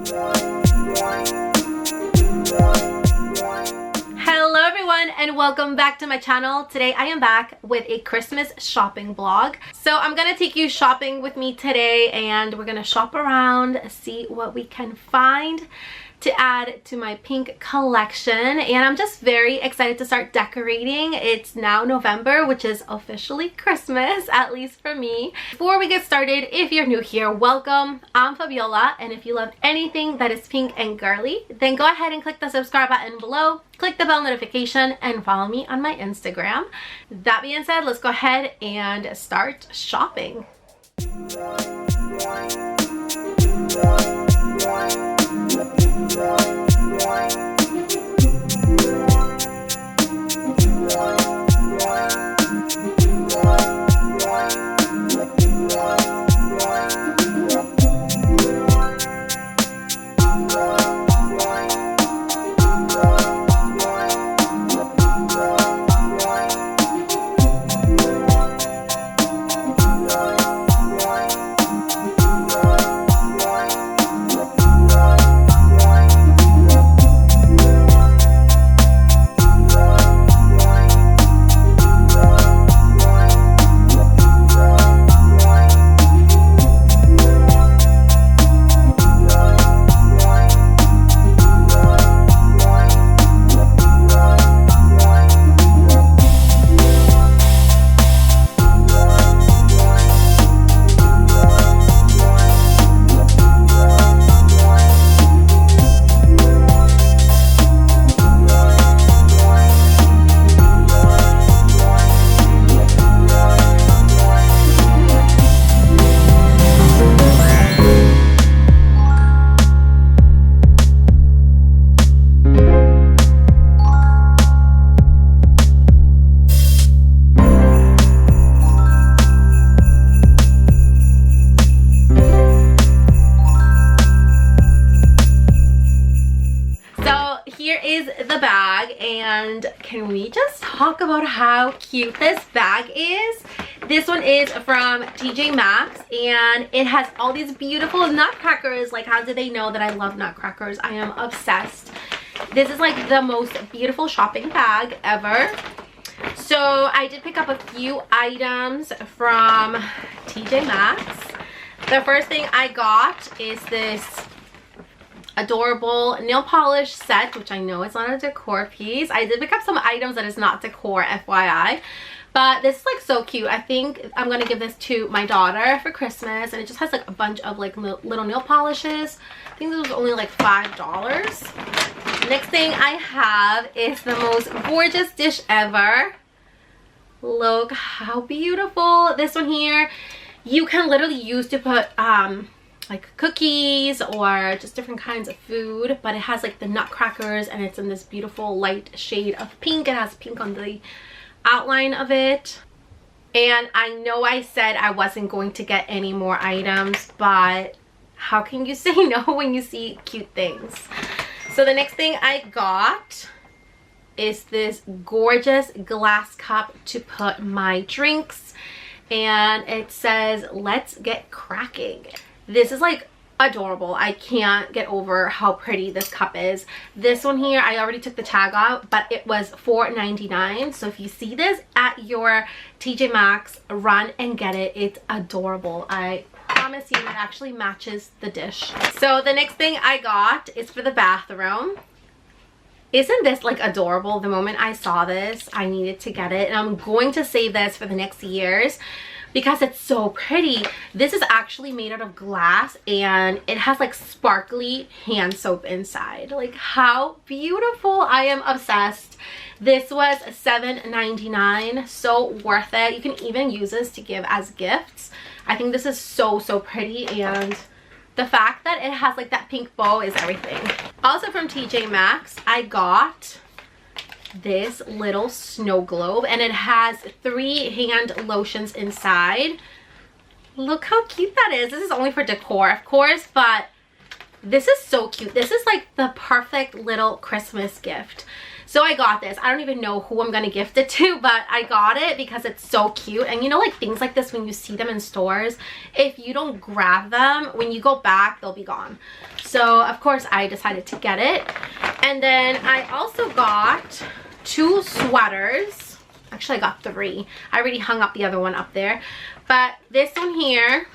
Hello everyone and welcome back to my channel. Today I am back with a Christmas shopping vlog. So I'm gonna take you shopping with me today and we're gonna shop around, see what we can find to add to my pink collection. And I'm just very excited to start decorating. It's now November, which is officially Christmas, at least for me. Before we get started, if you're new here, welcome. I'm Fabiola, and if you love anything that is pink and girly, then go ahead and click the subscribe button below, click the bell notification, and follow me on my Instagram. That being said, let's go ahead and start shopping. The bag, and can we just talk about how cute this bag is? This one is from TJMAXX and it has all these beautiful nutcrackers. Like, how did they know that I love nutcrackers? I am obsessed. This is like the most beautiful shopping bag ever. So I did pick up a few items from TJMAXX. The first thing I got is this adorable nail polish set, which I know is not a decor piece. I did pick up some items that is not decor, FYI, but this is like so cute. I think I'm gonna give this to my daughter for Christmas, and it just has like a bunch of like little nail polishes. I think this was only like $5. Next thing I have is the most gorgeous dish ever. Look how beautiful. This one here you can literally use to put like cookies or just different kinds of food, but it has like the nutcrackers and it's in this beautiful light shade of pink. It has pink on the outline of it. And I know I said I wasn't going to get any more items, but how can you say no when you see cute things? So the next thing I got is this gorgeous glass cup to put my drinks, and it says "Let's get cracking." This is like adorable. I can't get over how pretty this cup is. This one here, I already took the tag out, but it was $4.99. So if you see this at your TJMAXX, run and get it. It's adorable. I promise you, it actually matches the dish. So the next thing I got is for the bathroom. Isn't this like adorable? The moment I saw this, I needed to get it, and I'm going to save this for the next years because it's so pretty. This is actually made out of glass and it has like sparkly hand soap inside. Like, how beautiful. I am obsessed. This was $7.99. So worth it. You can even use this to give as gifts. I think this is so pretty, and the fact that it has like that pink bow is everything. Also from TJMAXX, I got this little snow globe, and it has 3 hand lotions inside. Look how cute that is. This is only for decor, of course, but this is so cute. This is like the perfect little Christmas gift. So I got this. I don't even know who I'm gonna gift it to, but I got it because it's so cute. And you know, like things like this, when you see them in stores, if you don't grab them, when you go back, they'll be gone. So of course I decided to get it. And then I also got 2 sweaters. Actually, I got 3. I already hung up the other one up there. But this one here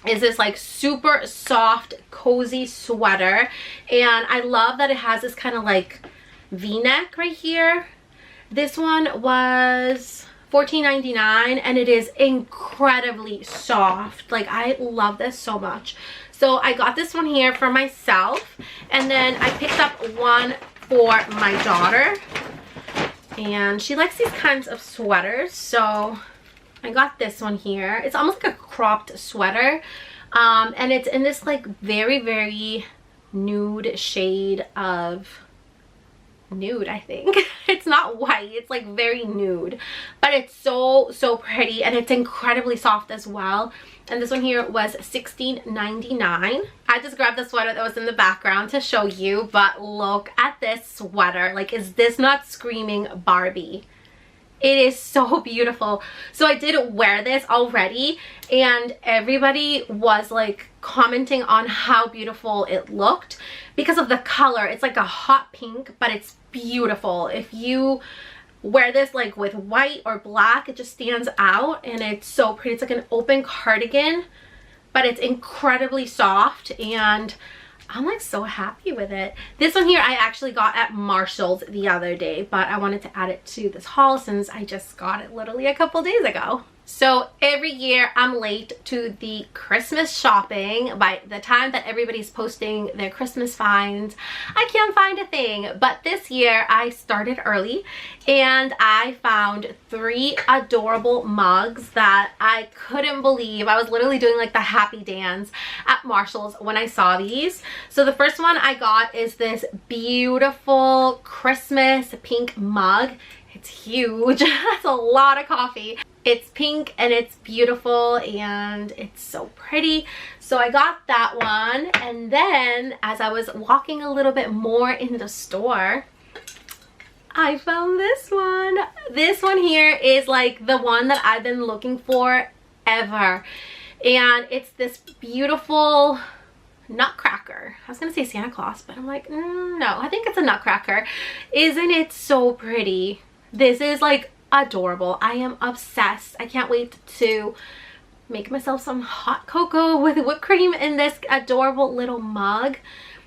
is this like super soft, cozy sweater. And I love that it has this kind of like V-neck right here. This one was $14.99 and it is incredibly soft. Like, I love this so much. So I got this one here for myself, and then I picked up one for my daughter, and she likes these kinds of sweaters, so I got this one here. It's almost like a cropped sweater, and it's in this like very, very nude shade of nude. I think it's not white, it's like very nude, but it's so pretty, and it's incredibly soft as well. And this one here was $16.99. I just grabbed the sweater that was in the background to show you, but look at this sweater. Like, is this not screaming Barbie? It is so beautiful. So I did wear this already, and everybody was like commenting on how beautiful it looked because of the color. It's like a hot pink, but it's beautiful. If you wear this like with white or black, it just stands out, and it's so pretty. It's like an open cardigan, but it's incredibly soft, and I'm like so happy with it. This one here I actually got at Marshall's the other day, but I wanted to add it to this haul since I just got it literally a couple days ago. So every year I'm late to the Christmas shopping. By the time that everybody's posting their Christmas finds, I can't find a thing. But this year I started early, and I found 3 adorable mugs that I couldn't believe. I was literally doing like the happy dance at Marshall's when I saw these. So the first one I got is this beautiful Christmas pink mug. It's huge. That's a lot of coffee. It's pink and it's beautiful and it's so pretty. So I got that one, and then as I was walking a little bit more in the store, I found this one. This one here is like the one that I've been looking for ever. And it's this beautiful nutcracker. I was gonna say Santa Claus, but I'm like, no, I think it's a nutcracker. Isn't it so pretty? This is like adorable. I am obsessed. I can't wait to make myself some hot cocoa with whipped cream in this adorable little mug.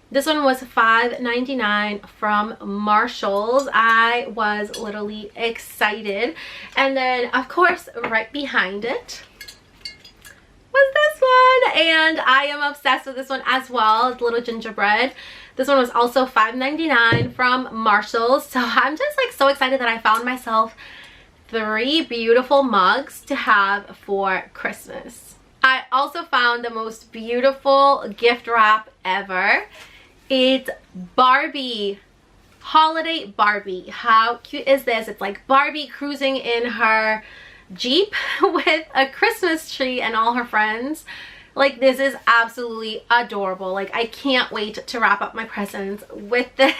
This one was $5.99 from Marshall's. I was literally excited. And then of course right behind it was this one, and I am obsessed with this one as well. It's little gingerbread. This one was also $5.99 from Marshall's. So I'm just like so excited that I found myself 3 beautiful mugs to have for Christmas. I also found the most beautiful gift wrap ever. It's Barbie, holiday Barbie. How cute is this? It's like Barbie cruising in her Jeep with a Christmas tree and all her friends. Like, this is absolutely adorable. Like, I can't wait to wrap up my presents with this.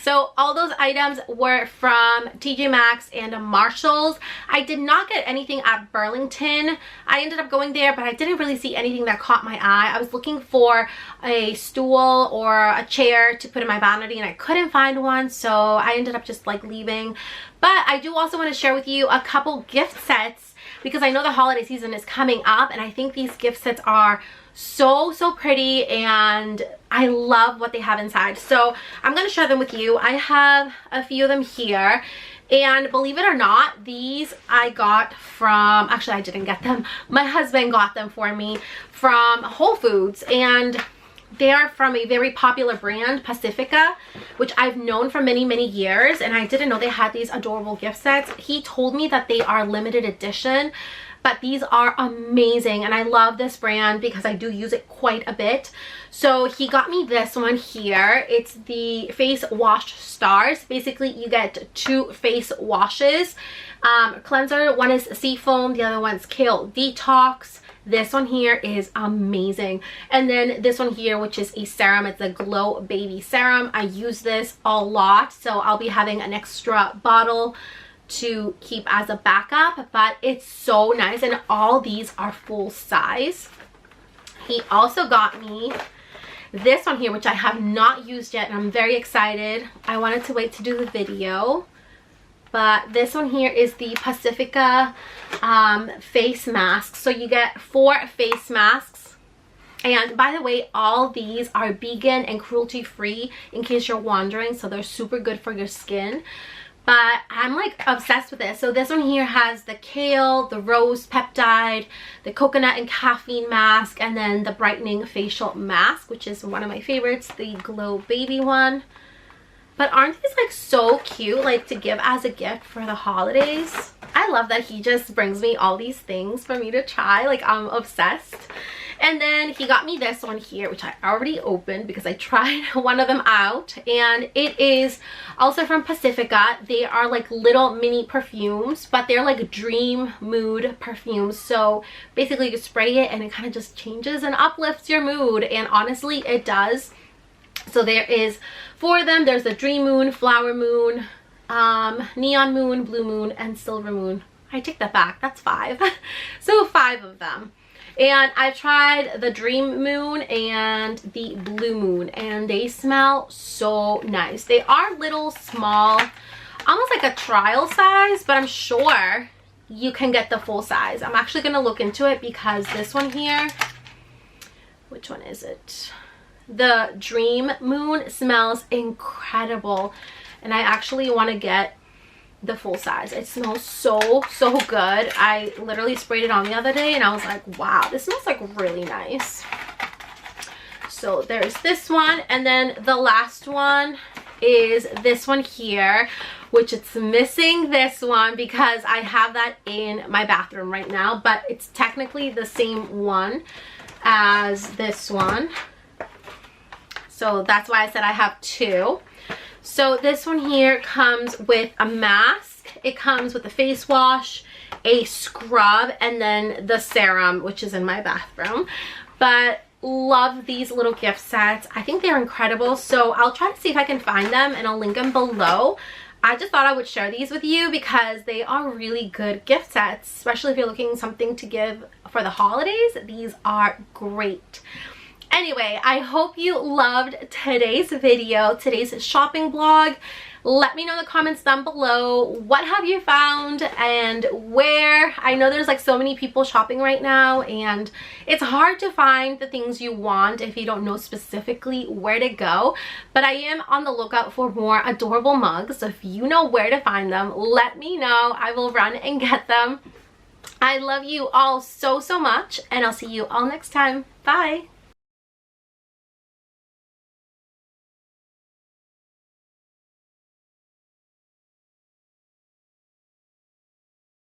So all those items were from TJMAXX and Marshall's. I did not get anything at Burlington. I ended up going there, but I didn't really see anything that caught my eye. I was looking for a stool or a chair to put in my vanity, and I couldn't find one, so I ended up just like leaving. But I do also want to share with you a couple gift sets, because I know the holiday season is coming up, and I think these gift sets are so pretty, and I love what they have inside. So I'm going to share them with you. I have a few of them here, and believe it or not, these I got from, actually I didn't get them, my husband got them for me from Whole Foods, and they are from a very popular brand, Pacifica, which I've known for many years, and I didn't know they had these adorable gift sets. He told me that they are limited edition, but these are amazing, and I love this brand because I do use it quite a bit. So he got me this one here. It's the Face Wash Stars. Basically, you get 2 face washes. Cleanser, one is Seafoam, the other one's Kale Detox. This one here is amazing. And then this one here, which is a serum, it's a Glow Baby Serum. I use this a lot, so I'll be having an extra bottle to keep as a backup, but it's so nice, and all these are full size. He also got me this one here, which I have not used yet, and I'm very excited. I wanted to wait to do the video, but this one here is the Pacifica face mask. So you get 4 face masks, and by the way, all these are vegan and cruelty free, in case you're wondering, so they're super good for your skin. But I'm like obsessed with this. So this one here has the kale, the rose peptide, the coconut and caffeine mask, and then the brightening facial mask, which is one of my favorites, the Glow Baby one. But aren't these like so cute, like to give as a gift for the holidays? I love that he just brings me all these things for me to try. Like, I'm obsessed. And then he got me this one here, which I already opened because I tried one of them out, and it is also from Pacifica. They are like little mini perfumes, but they're like dream mood perfumes. So basically you spray it and it kind of just changes and uplifts your mood, and honestly it does. So there is 4 of them. There's the Dream Moon, Flower Moon, Neon Moon, Blue Moon, and Silver Moon. I take that back, that's 5. So 5 of them. And I've tried the Dream Moon and the Blue Moon, and they smell so nice. They are little small, almost like a trial size, but I'm sure you can get the full size. I'm actually going to look into it because this one here, which one is it? The Dream Moon smells incredible, and I actually want to get the full size. It smells so good. I literally sprayed it on the other day and I was like, wow, this smells like really nice. So there's this one, and then the last one is this one here, which it's missing this one because I have that in my bathroom right now, but it's technically the same one as this one. So that's why I said I have 2. So this one here comes with a mask, it comes with a face wash, a scrub, and then the serum, which is in my bathroom. But love these little gift sets. I think they're incredible, so I'll try to see if I can find them and I'll link them below. I just thought I would share these with you because they are really good gift sets, especially if you're looking for something to give for the holidays. These are great. Anyway, I hope you loved today's video, today's shopping vlog. Let me know in the comments down below, what have you found and where? I know there's like so many people shopping right now, and it's hard to find the things you want if you don't know specifically where to go. But I am on the lookout for more adorable mugs, so if you know where to find them, let me know. I will run and get them. I love you all so much, and I'll see you all next time. Bye!